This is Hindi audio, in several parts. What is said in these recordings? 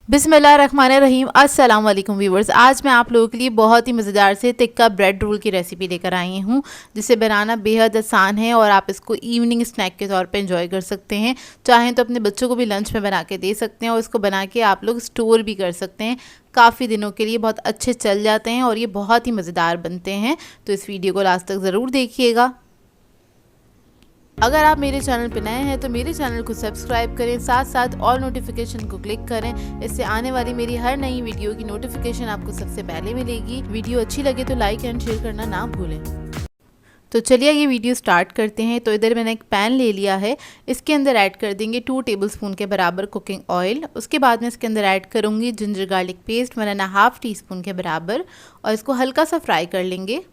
बिस्मिल्लाहिर्रहमानिर्रहीम। अस्सलाम वालेकुम व्यूवर्स। आज मैं आप लोगों के लिए बहुत ही मज़ेदार से टिक्का ब्रेड रोल की रेसिपी लेकर आई हूँ, जिसे बनाना बेहद आसान है और आप इसको इवनिंग स्नैक के तौर पे एंजॉय कर सकते हैं। चाहें तो अपने बच्चों को भी लंच में बना के दे सकते हैं और इसको बना के आप लोग स्टोर भी कर सकते हैं। काफ़ी दिनों के लिए बहुत अच्छे चल जाते हैं और ये बहुत ही मज़ेदार बनते हैं। तो इस वीडियो को लास्ट तक ज़रूर देखिएगा। अगर आप मेरे चैनल पर नए हैं तो मेरे चैनल को सब्सक्राइब करें, साथ साथ ऑल नोटिफिकेशन को क्लिक करें। इससे आने वाली मेरी हर नई वीडियो की नोटिफिकेशन आपको सबसे पहले मिलेगी। वीडियो अच्छी लगे तो लाइक एंड शेयर करना ना भूलें। तो चलिए ये वीडियो स्टार्ट करते हैं। तो इधर मैंने एक पैन ले लिया है, इसके अंदर ऐड कर देंगे 2 टेबलस्पून के बराबर कुकिंग ऑयल। उसके बाद में इसके अंदर ऐड करूँगी जिंजर गार्लिक पेस्ट 1.5 टीस्पून के बराबर और इसको हल्का सा फ्राई कर लेंगे।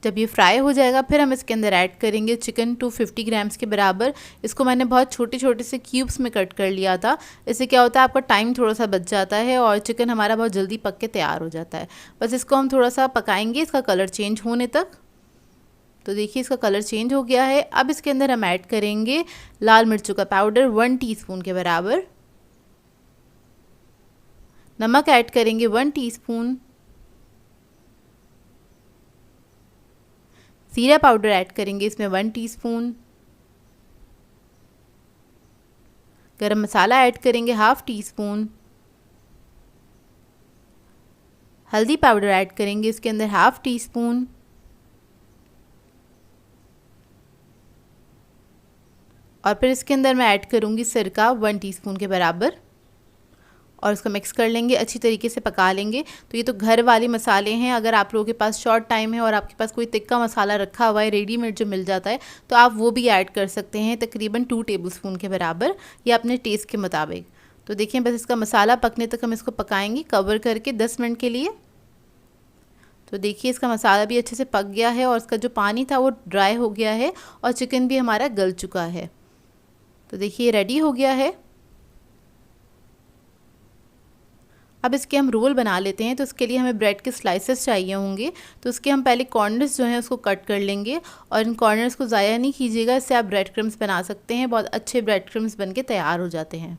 जब ये फ्राई हो जाएगा फिर हम इसके अंदर ऐड करेंगे चिकन 250 ग्राम्स के बराबर। इसको मैंने बहुत छोटे छोटे से क्यूब्स में कट कर लिया था। इससे क्या होता है, आपका टाइम थोड़ा सा बच जाता है और चिकन हमारा बहुत जल्दी पक के तैयार हो जाता है। बस इसको हम थोड़ा सा पकाएंगे इसका कलर चेंज होने तक। तो देखिए इसका कलर चेंज हो गया है। अब इसके अंदर हम ऐड करेंगे लाल मिर्चों का पाउडर 1 टीस्पून के बराबर, नमक ऐड करेंगे 1 टीस्पून, जीरा पाउडर ऐड करेंगे इसमें 1 टीस्पून, गरम मसाला ऐड करेंगे 1/2 टीस्पून, हल्दी पाउडर ऐड करेंगे इसके अंदर 1/2 टीस्पून और फिर इसके अंदर मैं ऐड करूँगी सिरका 1 टीस्पून के बराबर और इसको मिक्स कर लेंगे, अच्छी तरीके से पका लेंगे। तो ये तो घर वाले मसाले हैं। अगर आप लोगों के पास शॉर्ट टाइम है और आपके पास कोई तिक्का मसाला रखा हुआ है रेडीमेड जो मिल जाता है तो आप वो भी ऐड कर सकते हैं, तकरीबन 2 टेबलस्पून के बराबर या अपने टेस्ट के मुताबिक। तो देखिए बस इसका मसाला पकने तक हम इसको पकाएंगे कवर करके 10 मिनट के लिए। तो देखिए इसका मसाला भी अच्छे से पक गया है और इसका जो पानी था वो ड्राई हो गया है और चिकन भी हमारा गल चुका है। तो देखिए रेडी हो गया है। अब इसके हम रोल बना लेते हैं। तो इसके लिए हमें ब्रेड के स्लाइसेस चाहिए होंगे। तो उसके हम पहले कॉर्नर्स जो हैं उसको कट कर लेंगे और इन कॉर्नर्स को ज़ाया नहीं कीजिएगा, इससे आप ब्रेड क्रम्स बना सकते हैं। बहुत अच्छे ब्रेड क्रम्स बन के तैयार हो जाते हैं।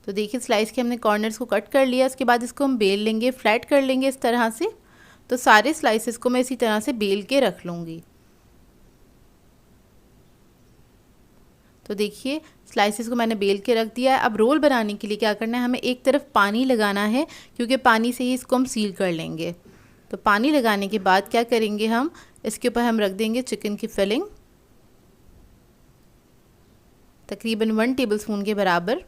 तो देखिए स्लाइस के हमने कॉर्नर्स को कट कर लिया। इसके बाद इसको हम बेल लेंगे, फ्लैट कर लेंगे इस तरह से। तो सारे स्लाइसेस को मैं इसी तरह से बेल के रख लूँगी। तो देखिए स्लाइसेस को मैंने बेल के रख दिया है। अब रोल बनाने के लिए क्या करना है, हमें एक तरफ पानी लगाना है क्योंकि पानी से ही इसको हम सील कर लेंगे। तो पानी लगाने के बाद क्या करेंगे, हम इसके ऊपर हम रख देंगे चिकन की फिलिंग तकरीबन 1 टेबलस्पून के बराबर।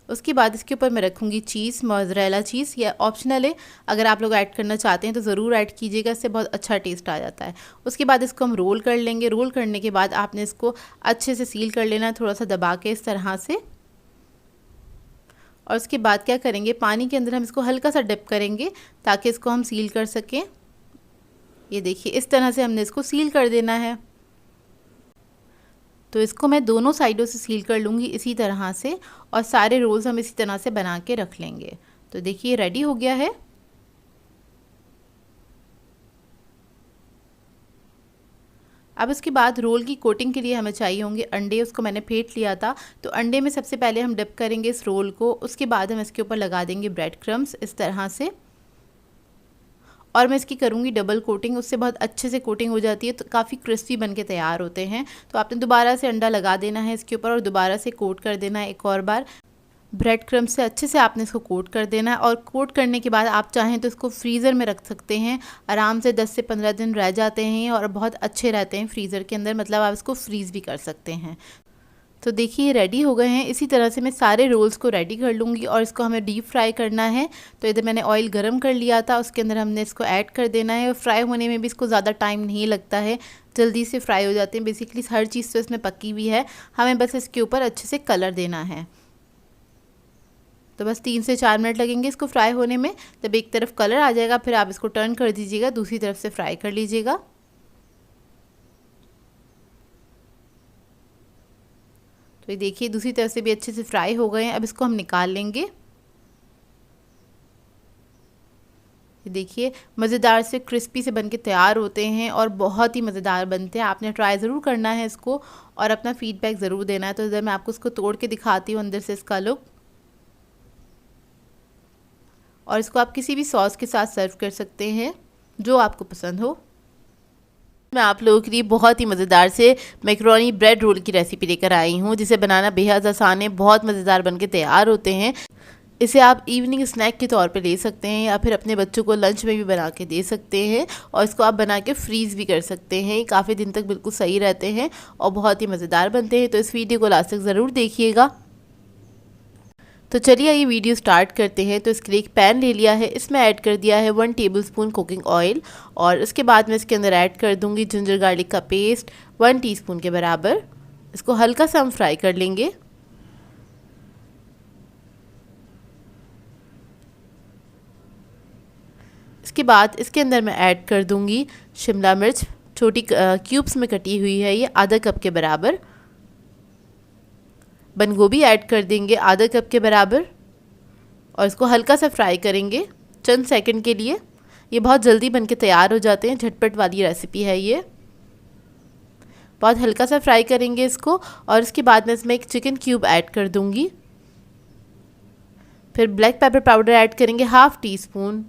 उसके बाद इसके ऊपर मैं रखूँगी चीज़, मोज़रेला चीज़। या ऑप्शनल है, अगर आप लोग ऐड करना चाहते हैं तो ज़रूर ऐड कीजिएगा, इससे बहुत अच्छा टेस्ट आ जाता है। उसके बाद इसको हम रोल कर लेंगे। रोल करने के बाद आपने इसको अच्छे से सील कर लेना है, थोड़ा सा दबा के इस तरह से। और उसके बाद क्या करेंगे, पानी के अंदर हम इसको हल्का सा डिप करेंगे ताकि इसको हम सील कर सकें। ये देखिए इस तरह से हमने इसको सील कर देना है। तो इसको मैं दोनों साइडों से सील कर लूँगी इसी तरह से और सारे रोल्स हम इसी तरह से बना के रख लेंगे। तो देखिए रेडी हो गया है। अब इसके बाद रोल की कोटिंग के लिए हमें चाहिए होंगे अंडे। उसको मैंने फेंट लिया था। तो अंडे में सबसे पहले हम डिप करेंगे इस रोल को। उसके बाद हम इसके ऊपर लगा देंगे ब्रेड क्रम्स इस तरह से और मैं इसकी करूँगी डबल कोटिंग। उससे बहुत अच्छे से कोटिंग हो जाती है, तो काफ़ी क्रिस्पी बन के तैयार होते हैं। तो आपने दोबारा से अंडा लगा देना है इसके ऊपर और दोबारा से कोट कर देना है एक और बार। ब्रेड क्रम्ब से अच्छे से आपने इसको कोट कर देना है और कोट करने के बाद आप चाहें तो इसको फ्रीज़र में रख सकते हैं। आराम से 10 से 15 दिन रह जाते हैं और बहुत अच्छे रहते हैं फ्रीज़र के अंदर, मतलब आप इसको फ्रीज़ भी कर सकते हैं। तो देखिए रेडी हो गए हैं। इसी तरह से मैं सारे रोल्स को रेडी कर लूँगी और इसको हमें डीप फ्राई करना है। तो इधर मैंने ऑयल गरम कर लिया था, उसके अंदर हमने इसको ऐड कर देना है और फ्राई होने में भी इसको ज़्यादा टाइम नहीं लगता है, जल्दी से फ्राई हो जाते हैं। बेसिकली हर चीज़ तो इसमें पकी हुई है, हमें बस इसके ऊपर अच्छे से कलर देना है। तो बस 3 से 4 मिनट लगेंगे इसको फ्राई होने में। जब एक तरफ कलर आ जाएगा फिर आप इसको टर्न कर दीजिएगा, दूसरी तरफ से फ्राई कर लीजिएगा। तो ये देखिए दूसरी तरफ से भी अच्छे से फ्राई हो गए हैं। अब इसको हम निकाल लेंगे। देखिए मज़ेदार से क्रिस्पी से बनके तैयार होते हैं और बहुत ही मज़ेदार बनते हैं। आपने ट्राई ज़रूर करना है इसको और अपना फीडबैक ज़रूर देना है। तो इधर मैं आपको इसको तोड़ के दिखाती हूँ अंदर से इसका लुक। और इसको आप किसी भी सॉस के साथ सर्व कर सकते हैं जो आपको पसंद हो। मैं आप लोगों के लिए बहुत ही मज़ेदार से मैकरोनी ब्रेड रोल की रेसिपी लेकर आई हूँ, जिसे बनाना बेहद आसान है, बहुत मज़ेदार बनके तैयार होते हैं। इसे आप इवनिंग स्नैक के तौर पे ले सकते हैं या फिर अपने बच्चों को लंच में भी बना के दे सकते हैं और इसको आप बना के फ्रीज़ भी कर सकते हैं। काफ़ी दिन तक बिल्कुल सही रहते हैं और बहुत ही मज़ेदार बनते हैं। तो इस वीडियो को लास्ट तक ज़रूर देखिएगा। तो चलिए ये वीडियो स्टार्ट करते हैं। तो इसके लिए एक पैन ले लिया है, इसमें ऐड कर दिया है 1 टेबलस्पून कुकिंग ऑयल और उसके बाद मैं इसके अंदर ऐड कर दूंगी जिंजर गार्लिक का पेस्ट 1 टीस्पून के बराबर। इसको हल्का सा हम फ्राई कर लेंगे। इसके बाद इसके अंदर मैं ऐड कर दूंगी शिमला मिर्च, छोटी क्यूब्स में कटी हुई है ये, आधा कप के बराबर। बंद गोभी ऐड कर देंगे आधा कप के बराबर और इसको हल्का सा फ्राई करेंगे चंद सेकंड के लिए। ये बहुत जल्दी बनके तैयार हो जाते हैं, झटपट वाली रेसिपी है ये। बहुत हल्का सा फ्राई करेंगे इसको और इसके बाद मैं इसमें एक चिकन क्यूब ऐड कर दूंगी। फिर ब्लैक पेपर पाउडर ऐड करेंगे 1/2 टीस्पून।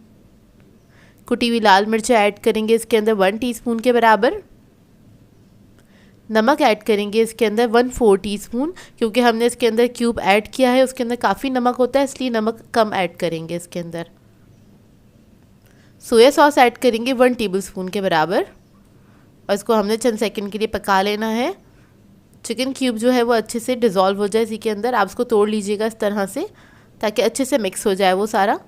कुटी हुई लाल मिर्चें ऐड करेंगे इसके अंदर 1 टीस्पून के बराबर। नमक ऐड करेंगे इसके अंदर 1/4 टीस्पून, क्योंकि हमने इसके अंदर क्यूब ऐड किया है उसके अंदर काफ़ी नमक होता है, इसलिए नमक कम ऐड करेंगे इसके अंदर। सोया सॉस ऐड करेंगे 1 टेबलस्पून के बराबर और इसको हमने चंद सेकंड के लिए पका लेना है। चिकन क्यूब जो है वो अच्छे से डिज़ोल्व हो जाए इसी के अंदर। आप इसको तोड़ लीजिएगा इस तरह से ताकि अच्छे से मिक्स हो जाए वो सारा।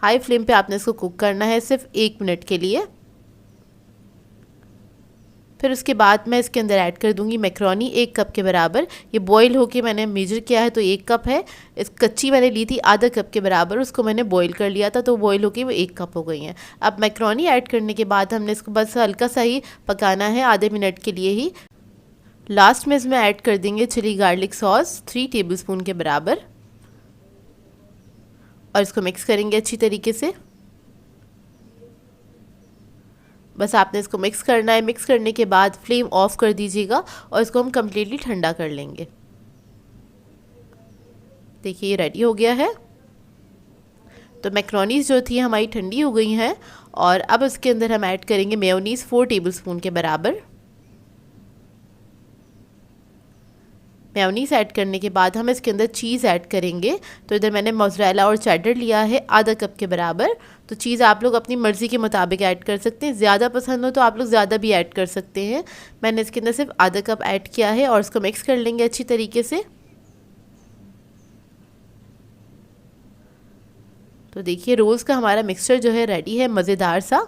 हाई फ्लेम पे आपने इसको कुक करना है सिर्फ 1 मिनट के लिए। फिर उसके बाद मैं इसके अंदर ऐड कर दूंगी मैकरोनी 1 कप के बराबर। ये बॉईल होके मैंने मेजर किया है तो 1 कप है। इस कच्ची मैंने ली थी आधा कप के बराबर, उसको मैंने बॉईल कर लिया था तो बॉईल होके वो 1 कप हो गई हैं। अब मैकरोनी ऐड करने के बाद हमने इसको बस हल्का सा ही पकाना है, आधे मिनट के लिए ही। लास्ट में इसमें ऐड कर देंगे चिली गार्लिक सॉस 3 टेबलस्पून के बराबर और इसको मिक्स करेंगे अच्छी तरीके से। बस आपने इसको मिक्स करना है। मिक्स करने के बाद फ्लेम ऑफ कर दीजिएगा और इसको हम कम्प्लीटली ठंडा कर लेंगे। देखिए ये रेडी हो गया है। तो मैकरोनीज जो थी हमारी ठंडी हो गई हैं और अब इसके अंदर हम ऐड करेंगे मेयोनीज़ 4 टेबलस्पून के बराबर। मेयोनीज़ ऐड करने के बाद हम इसके अंदर चीज़ ऐड करेंगे। तो इधर मैंने मोज़रेला और चेडर लिया है आधा कप के बराबर। तो चीज़ आप लोग अपनी मर्ज़ी के मुताबिक ऐड कर सकते हैं, ज़्यादा पसंद हो तो आप लोग ज़्यादा भी ऐड कर सकते हैं। मैंने इसके अंदर सिर्फ आधा कप ऐड किया है और इसको मिक्स कर लेंगे अच्छी तरीके से। तो देखिए रोल्स का हमारा मिक्सचर जो है रेडी है मज़ेदार सा।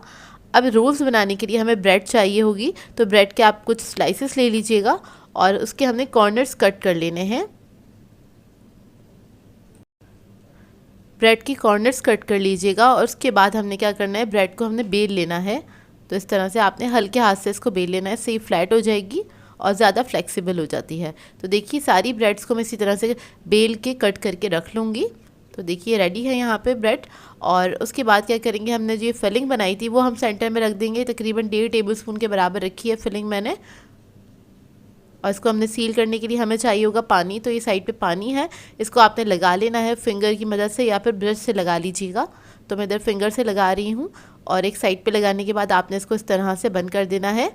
अब रोल्स बनाने के लिए हमें ब्रेड चाहिए होगी, तो ब्रेड के आप कुछ स्लाइसेस ले लीजिएगा और उसके हमने कॉर्नर्स कट कर लेने हैं। ब्रेड की कॉर्नर्स कट कर लीजिएगा और उसके बाद हमने क्या करना है, ब्रेड को हमने बेल लेना है। तो इस तरह से आपने हल्के हाथ से इसको बेल लेना है, इससे फ्लैट हो जाएगी और ज़्यादा फ्लेक्सिबल हो जाती है। तो देखिए सारी ब्रेड्स को मैं इसी तरह से बेल के कट करके रख लूँगी। तो देखिए रेडी है यहाँ पे ब्रेड। और उसके बाद क्या करेंगे, हमने जो ये फिलिंग बनाई थी वो हम सेंटर में रख देंगे। तकरीबन 1.5 टेबलस्पून के बराबर रखी है फिलिंग मैंने। और इसको हमने सील करने के लिए हमें चाहिए होगा पानी। तो ये साइड पे पानी है, इसको आपने लगा लेना है फिंगर की मदद से या फिर ब्रश से लगा लीजिएगा। तो मैं इधर फिंगर से लगा रही हूँ और एक साइड पे लगाने के बाद आपने इसको इस तरह से बंद कर देना है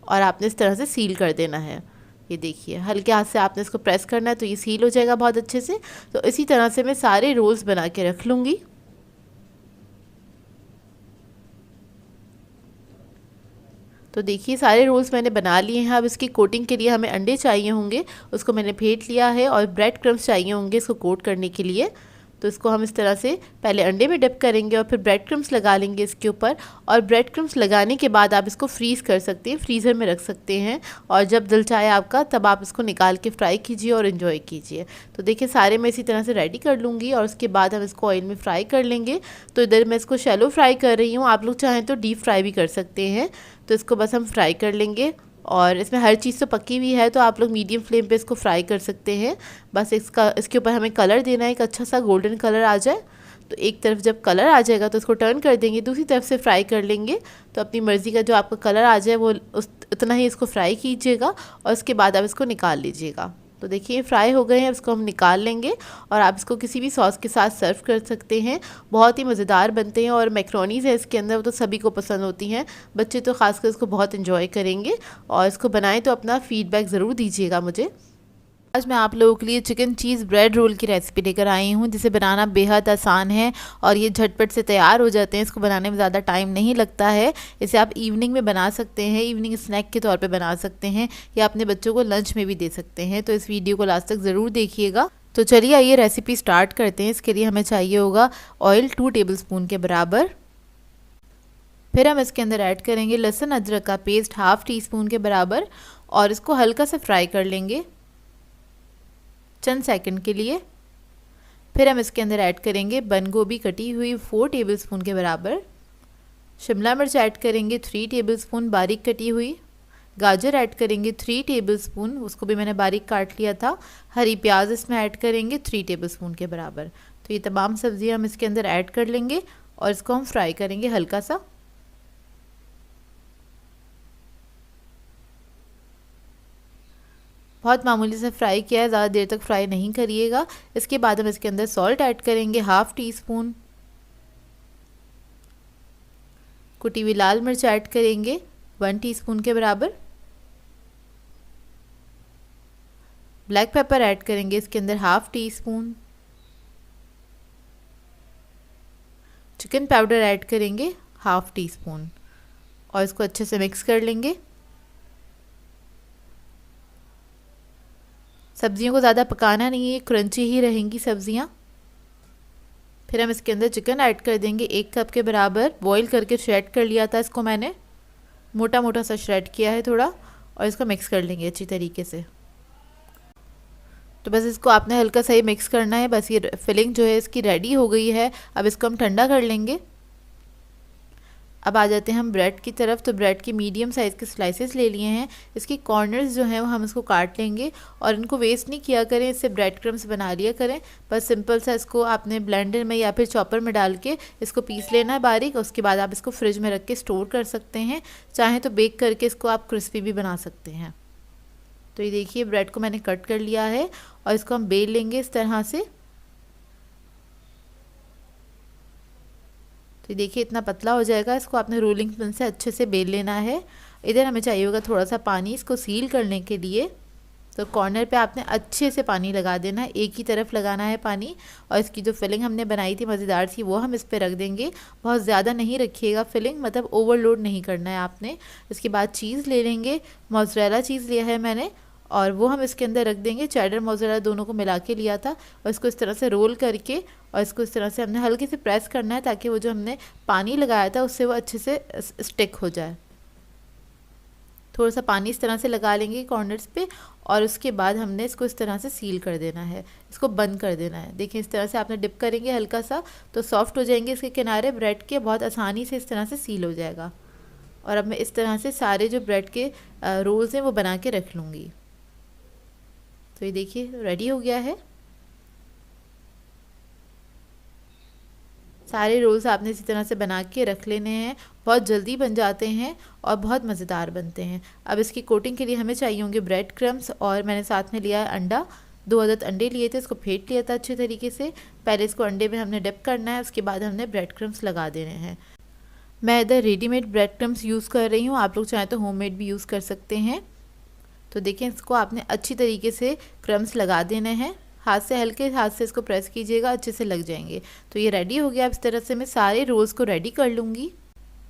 और आपने इस तरह से सील कर देना है। ये देखिए हल्के हाथ से आपने इसको प्रेस करना है तो ये सील हो जाएगा बहुत अच्छे से। तो इसी तरह से मैं सारे रोल्स बना के रख लूँगी। तो देखिए सारे रोल्स मैंने बना लिए हैं। अब इसकी कोटिंग के लिए हमें अंडे चाहिए होंगे, उसको मैंने फेंट लिया है और ब्रेड क्रम्स चाहिए होंगे इसको कोट करने के लिए। तो इसको हम इस तरह से पहले अंडे में डिप करेंगे और फिर ब्रेड क्रम्स लगा लेंगे इसके ऊपर। और ब्रेड क्रम्स लगाने के बाद आप इसको फ्रीज़ कर सकते हैं, फ्रीज़र में रख सकते हैं और जब दिल चाहे आपका तब आप इसको निकाल के फ्राई कीजिए और इन्जॉय कीजिए। तो देखिए सारे मैं इसी तरह से रेडी कर लूँगी और उसके बाद हम इसको ऑयल में फ्राई कर लेंगे। तो इधर मैं इसको शैलो फ्राई कर रही हूँ, आप लोग चाहें तो डीप फ्राई भी कर सकते हैं। तो इसको बस हम फ्राई कर लेंगे और इसमें हर चीज़ तो पकी हुई है तो आप लोग मीडियम फ्लेम पे इसको फ्राई कर सकते हैं। बस इसके ऊपर हमें कलर देना है, एक अच्छा सा गोल्डन कलर आ जाए तो एक तरफ जब कलर आ जाएगा तो उसको टर्न कर देंगे, दूसरी तरफ से फ्राई कर लेंगे। तो अपनी मर्ज़ी का जो आपका कलर आ जाए वो उतना ही इसको फ्राई कीजिएगा और उसके बाद आप इसको निकाल लीजिएगा। तो देखिए फ्राई हो गए हैं, इसको हम निकाल लेंगे और आप इसको किसी भी सॉस के साथ सर्व कर सकते हैं। बहुत ही मज़ेदार बनते हैं और मैक्रोनीज़ है इसके अंदर, वो तो सभी को पसंद होती हैं, बच्चे तो खासकर इसको बहुत इन्जॉय करेंगे। और इसको बनाएं तो अपना फ़ीडबैक ज़रूर दीजिएगा मुझे। आज मैं आप लोगों के लिए चिकन चीज़ ब्रेड रोल की रेसिपी लेकर आई हूँ, जिसे बनाना बेहद आसान है और ये झटपट से तैयार हो जाते हैं। इसको बनाने में ज़्यादा टाइम नहीं लगता है। इसे आप इवनिंग में बना सकते हैं, इवनिंग स्नैक के तौर पे बना सकते हैं या अपने बच्चों को लंच में भी दे सकते हैं। तो इस वीडियो को लास्ट तक ज़रूर देखिएगा। तो चलिए आइए रेसिपी स्टार्ट करते हैं। इसके लिए हमें चाहिए होगा ऑयल 2 टेबलस्पून के बराबर। फिर हम इसके अंदर ऐड करेंगे लहसुन अदरक का पेस्ट 1/2 टीस्पून के बराबर और इसको हल्का सा फ्राई कर लेंगे चंद सेकंड के लिए। फिर हम इसके अंदर ऐड करेंगे बंद गोभी कटी हुई 4 टेबलस्पून के बराबर, शिमला मिर्च ऐड करेंगे 3 टेबलस्पून बारीक कटी हुई, गाजर ऐड करेंगे 3 टेबलस्पून, उसको भी मैंने बारीक काट लिया था, हरी प्याज इसमें ऐड करेंगे 3 टेबलस्पून के बराबर। तो ये तमाम सब्जियां हम इसके अंदर ऐड कर लेंगे और इसको हम फ्राई करेंगे हल्का सा। बहुत मामूली से फ्राई किया है, ज़्यादा देर तक फ्राई नहीं करिएगा। इसके बाद हम इसके अंदर सॉल्ट ऐड करेंगे 1/2 टीस्पून, कुटी हुई लाल मिर्च ऐड करेंगे 1 टीस्पून के बराबर, ब्लैक पेपर ऐड करेंगे इसके अंदर 1/2 टीस्पून, चिकन पाउडर ऐड करेंगे 1/2 टीस्पून और इसको अच्छे से मिक्स कर लेंगे। सब्जियों को ज़्यादा पकाना नहीं है, क्रंची ही रहेंगी सब्जियां। फिर हम इसके अंदर चिकन ऐड कर देंगे 1 कप के बराबर, बॉईल करके श्रेड कर लिया था इसको मैंने, मोटा मोटा सा श्रेड किया है थोड़ा, और इसको मिक्स कर लेंगे अच्छी तरीके से। तो बस इसको आपने हल्का सा ही मिक्स करना है। बस ये फिलिंग जो है इसकी रेडी हो गई है। अब इसको हम ठंडा कर लेंगे। अब आ जाते हैं हम ब्रेड की तरफ। तो ब्रेड की मीडियम साइज़ के स्लाइसेस ले लिए हैं। इसकी कॉर्नर्स जो हैं वो हम इसको काट लेंगे और इनको वेस्ट नहीं किया करें, इससे ब्रेड क्रम्स बना लिया करें। बस सिंपल सा इसको आपने ब्लेंडर में या फिर चॉपर में डाल के इसको पीस लेना है बारीक। उसके बाद आप इसको फ्रिज में रख के स्टोर कर सकते हैं, चाहें तो बेक करके इसको आप क्रिस्पी भी बना सकते हैं। तो ये देखिए ब्रेड को मैंने कट कर लिया है और इसको हम बेल लेंगे इस तरह से। तो देखिए इतना पतला हो जाएगा, इसको आपने रोलिंग पिन से अच्छे से बेल लेना है। इधर हमें चाहिए होगा थोड़ा सा पानी इसको सील करने के लिए। तो कॉर्नर पे आपने अच्छे से पानी लगा देना है, एक ही तरफ लगाना है पानी। और इसकी जो फिलिंग हमने बनाई थी मज़ेदार सी, वो हम इस पर रख देंगे। बहुत ज़्यादा नहीं रखिएगा फिलिंग, मतलब ओवरलोड नहीं करना है आपने। इसके बाद चीज़ ले लेंगे, मोज़रेला चीज़ लिया है मैंने, और वो हम इसके अंदर रख देंगे। चेडर मोज़रेला दोनों को मिला के लिया था और इसको इस तरह से रोल करके और इसको इस तरह से हमने हल्के से प्रेस करना है ताकि वो जो हमने पानी लगाया था उससे वो अच्छे से स्टिक हो जाए। थोड़ा सा पानी इस तरह से लगा लेंगे कॉर्नर्स पे और उसके बाद हमने इसको इस तरह से सील कर देना है, इसको बंद कर देना है। देखिए इस तरह से आपने डिप करेंगे हल्का सा तो सॉफ्ट हो जाएंगे इसके किनारे ब्रेड के, बहुत आसानी से इस तरह से सील हो जाएगा। और अब मैं इस तरह से सारे जो ब्रेड के रोल्स हैं वो बना के रख लूँगी। तो ये देखिए रेडी हो गया है। सारे रोल्स आपने इसी तरह से बना के रख लेने हैं, बहुत जल्दी बन जाते हैं और बहुत मज़ेदार बनते हैं। अब इसकी कोटिंग के लिए हमें चाहिए होंगे ब्रेड क्रम्स और मैंने साथ में लिया है अंडा। 2 अदद अंडे लिए थे, इसको फेंट लिया था अच्छे तरीके से। पहले इसको अंडे में हमने डिप करना है, उसके बाद हमने ब्रेड क्रम्स लगा देने हैं। मैं इधर रेडीमेड ब्रेड क्रम्स यूज़ कर रही हूँ, आप लोग चाहें तो होममेड भी यूज़ कर सकते हैं। तो देखिए इसको आपने अच्छी तरीके से क्रम्स लगा देने हैं, हाथ से हल्के हाथ से इसको प्रेस कीजिएगा, अच्छे से लग जाएंगे। तो ये रेडी हो गया। अब इस तरह से मैं सारे रोल्स को रेडी कर लूँगी।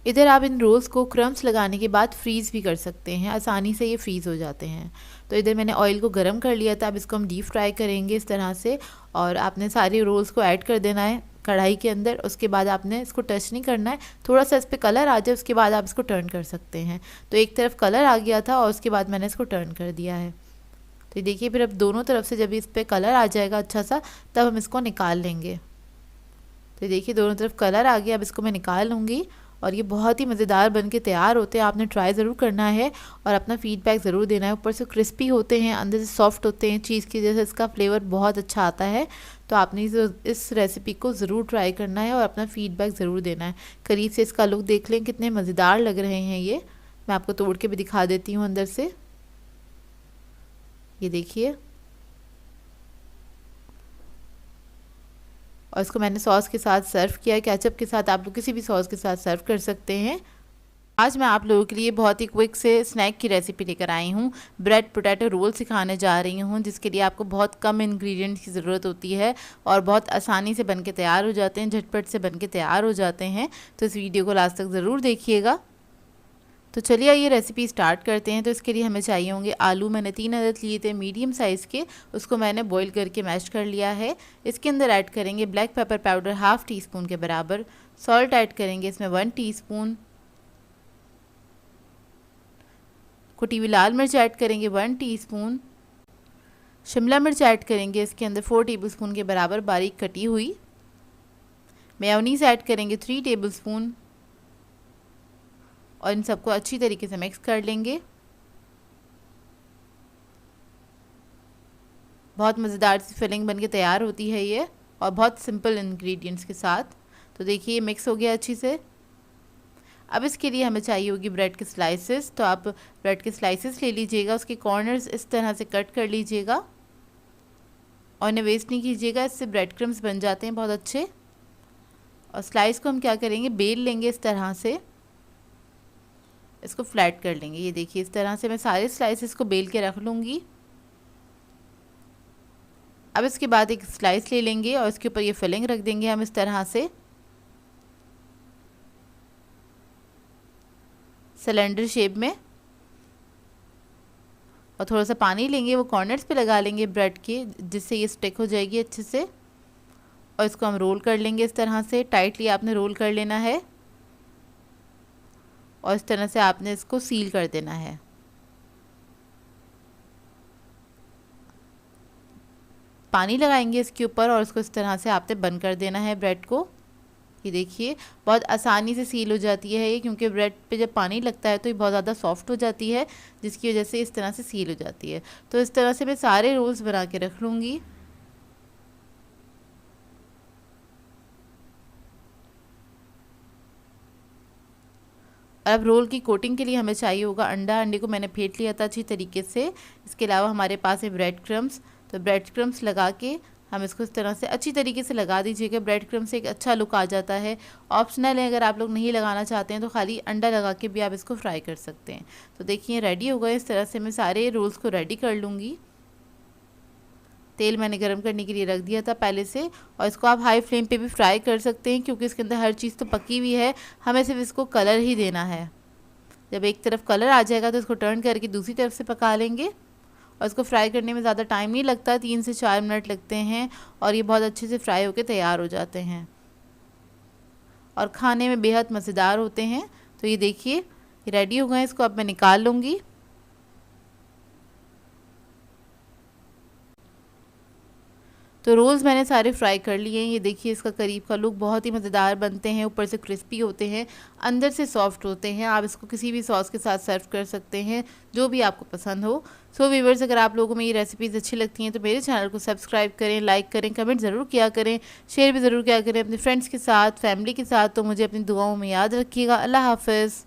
इधर आप इन रोल्स को क्रम्स लगाने के बाद फ्रीज़ भी कर सकते हैं, आसानी से ये फ्रीज़ हो जाते हैं। तो इधर मैंने ऑयल को गर्म कर लिया था, अब इसको हम डीप फ्राई करेंगे इस तरह से। और आपने सारे रोल्स को ऐड कर देना है कढ़ाई के अंदर। उसके बाद आपने इसको टच नहीं करना है, थोड़ा सा इस पर कलर आ जाए उसके बाद आप इसको टर्न कर सकते हैं। तो एक तरफ कलर आ गया था और उसके बाद मैंने इसको टर्न कर दिया है। तो देखिए फिर अब दोनों तरफ से जब इस पर कलर आ जाएगा अच्छा सा, तब हम इसको निकाल लेंगे। तो देखिए दोनों तरफ कलर आ गया, अब इसको मैं निकाल लूँगी और ये बहुत ही मज़ेदार बन के तैयार होते हैं। आपने ट्राई ज़रूर करना है और अपना फीडबैक ज़रूर देना है। ऊपर से क्रिस्पी होते हैं, अंदर से सॉफ्ट होते हैं, चीज़ की जैसे इसका फ्लेवर बहुत अच्छा आता है। तो आपने इस रेसिपी को ज़रूर ट्राई करना है और अपना फीडबैक ज़रूर देना है। करीब से इसका लुक देख लें, कितने मज़ेदार लग रहे हैं ये। मैं आपको तोड़ के भी दिखा देती हूँ अंदर से। ये देखिए, और इसको मैंने सॉस के साथ सर्व किया है। केचप के साथ आप लोग किसी भी सॉस के साथ सर्व कर सकते हैं। आज मैं आप लोगों के लिए बहुत ही क्विक से स्नैक की रेसिपी लेकर आई हूँ। ब्रेड पोटैटो रोल सिखाने जा रही हूँ, जिसके लिए आपको बहुत कम इंग्रेडिएंट्स की ज़रूरत होती है और बहुत आसानी से बनके तैयार हो जाते हैं, झटपट से बनके तैयार हो जाते हैं। तो इस वीडियो को लास्ट तक ज़रूर देखिएगा। तो चलिए ये रेसिपी स्टार्ट करते हैं। तो इसके लिए हमें चाहिए होंगे आलू। मैंने 3 अदद लिए थे मीडियम साइज़ के, उसको मैंने बॉईल करके मैश कर लिया है। इसके अंदर ऐड करेंगे black pepper powder half tea spoon के बराबर, सॉल्ट ऐड करेंगे इसमें 1 टीस्पून, कुटी हुई लाल मिर्च ऐड करेंगे 1 टीस्पून, शिमला मिर्च ऐड करेंगे इसके अंदर 4 टेबलस्पून के बराबर बारीक कटी हुई, मेयोनीज़ ऐड करेंगे 3 टेबलस्पून और इन सबको अच्छी तरीके से मिक्स कर लेंगे। बहुत मज़ेदार सी फिलिंग बनके तैयार होती है ये, और बहुत सिंपल इंग्रेडिएंट्स के साथ। तो देखिए ये मिक्स हो गया अच्छी से। अब इसके लिए हमें चाहिए होगी ब्रेड के स्लाइसेस। तो आप ब्रेड के स्लाइसेस ले लीजिएगा, उसके कॉर्नर्स इस तरह से कट कर लीजिएगा और इन्हें वेस्ट नहीं कीजिएगा, इससे ब्रेड क्रम्स बन जाते हैं बहुत अच्छे। और स्लाइस को हम क्या करेंगे, बेल लेंगे इस तरह से, इसको फ्लैट कर लेंगे। ये देखिए इस तरह से मैं सारे स्लाइसेस को बेल के रख लूँगी। अब इसके बाद एक स्लाइस ले लेंगे और इसके ऊपर ये फिलिंग रख देंगे हम इस तरह से सिलेंडर शेप में, और थोड़ा सा पानी लेंगे, वो कॉर्नर्स पे लगा लेंगे ब्रेड के, जिससे ये स्टिक हो जाएगी अच्छे से। और इसको हम रोल कर लेंगे इस तरह से, टाइटली आपने रोल कर लेना है और इस तरह से आपने इसको सील कर देना है। पानी लगाएंगे इसके ऊपर और इसको इस तरह से आपने बंद कर देना है ब्रेड को। ये देखिए बहुत आसानी से सील हो जाती है ये, क्योंकि ब्रेड पे जब पानी लगता है तो ये बहुत ज़्यादा सॉफ्ट हो जाती है, जिसकी वजह से इस तरह से सील हो जाती है। तो इस तरह से मैं सारे रोल्स बना के रख लूँगी। अब रोल की कोटिंग के लिए हमें चाहिए होगा अंडा। अंडे को मैंने फेंट लिया था अच्छी तरीके से। इसके अलावा हमारे पास है ब्रेड क्रम्स। तो ब्रेड क्रम्स लगा के हम इसको इस तरह से अच्छी तरीके से लगा दीजिएगा। ब्रेड क्रम्स से एक अच्छा लुक आ जाता है। ऑप्शनल है, अगर आप लोग नहीं लगाना चाहते हैं तो खाली अंडा लगा के भी आप इसको फ्राई कर सकते हैं। तो देखिए रेडी हो गए। इस तरह से मैं सारे रोल्स को रेडी कर लूँगी। तेल मैंने गरम करने के लिए रख दिया था पहले से, और इसको आप हाई फ्लेम पे भी फ्राई कर सकते हैं, क्योंकि इसके अंदर हर चीज़ तो पकी हुई है, हमें सिर्फ इसको कलर ही देना है। जब एक तरफ कलर आ जाएगा तो इसको टर्न करके दूसरी तरफ से पका लेंगे। और इसको फ्राई करने में ज़्यादा टाइम नहीं लगता, 3 से 4 मिनट लगते हैं और ये बहुत अच्छे से फ्राई होकर तैयार हो जाते हैं और खाने में बेहद मज़ेदार होते हैं। तो ये देखिए ये रेडी हो गए, इसको अब मैं निकाल लूँगी। तो रोल्स मैंने सारे फ्राई कर लिए हैं। ये देखिए इसका करीब का लुक, बहुत ही मज़ेदार बनते हैं, ऊपर से क्रिस्पी होते हैं, अंदर से सॉफ्ट होते हैं। आप इसको किसी भी सॉस के साथ सर्व कर सकते हैं, जो भी आपको पसंद हो। सो व्यूअर्स, अगर आप लोगों में ये रेसिपीज़ अच्छी लगती हैं तो मेरे चैनल को सब्सक्राइब करें, लाइक करें, कमेंट ज़रूर किया करें, शेयर भी ज़रूर किया करें अपने फ्रेंड्स के साथ, फैमिली के साथ। तो मुझे अपनी दुआओं में याद रखिएगा। अल्लाह हाफ़िज़।